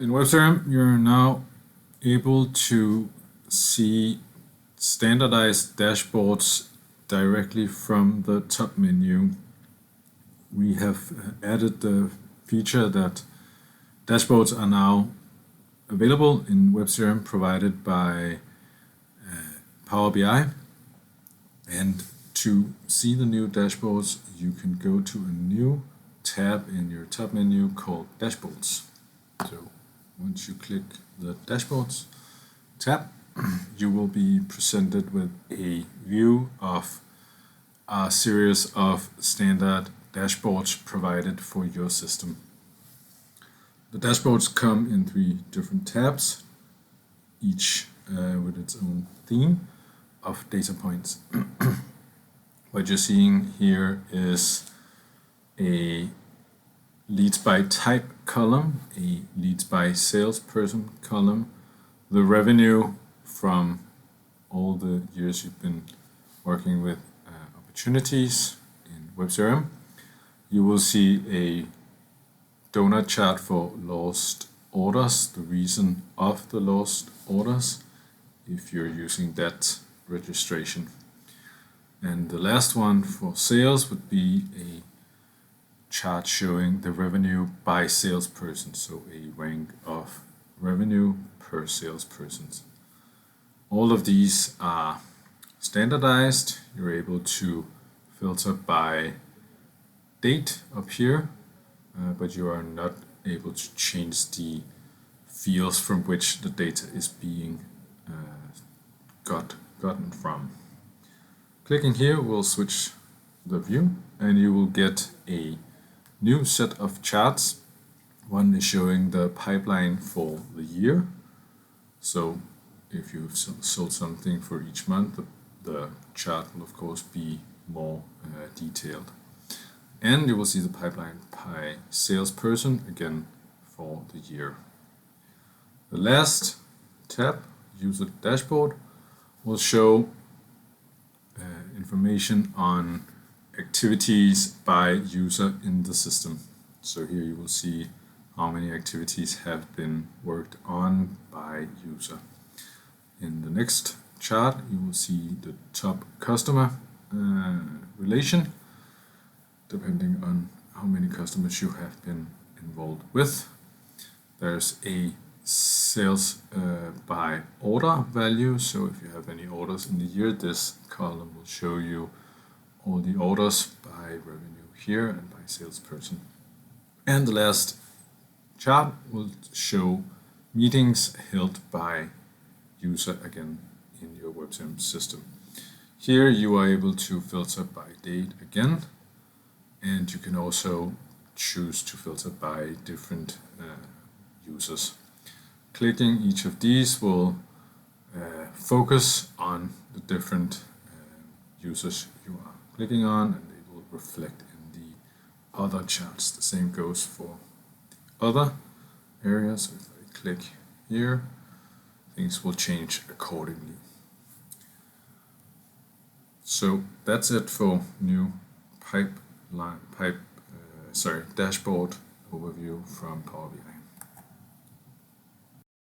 in webCRM, you're now able to see standardized dashboards directly from the top menu. We have added the feature that dashboards are now available in webCRM provided by PowerBI. And to see the new dashboards, you can go to a new tab in your top menu called Dashboards. So once you click the Dashboards tab, you will be presented with a view of a series of standard dashboards provided for your system. The dashboards come in 3 different tabs, each with its own theme of data points. What you're seeing here is a leads by type column, a leads by salesperson column, the revenue from all the years you've been working with opportunities in webCRM. You will see a donut chart for lost orders, the reason of the lost orders, if you're using that registration. And the last one for sales would be a chart showing the revenue by salesperson, so a rank of revenue per salesperson. All of these are standardized. You're able to filter by date up here, but you are not able to change the fields from which the data is being gotten from. Clicking here will switch the view and you will get a new set of charts. One is showing the pipeline for the year. So if you've sold something for each month, the chart will of course be more detailed. And you will see the pipeline by salesperson again for the year. The last tab, User Dashboard, will show information on activities by user in the system. So here you will see how many activities have been worked on by user. In the next chart, you will see the top customer relation, depending on how many customers you have been involved with. There's a sales by order value, so if you have any orders in the year, this column will show you all the orders by revenue here and by salesperson. And the last chart will show meetings held by user again in your webCRM system. Here you are able to filter by date again, and you can also choose to filter by different users. Clicking each of these will focus on the different users you are clicking on, and they will reflect in the other charts. The same goes for the other areas. So if I click here, things will change accordingly. So that's it for new dashboard overview from PowerBI.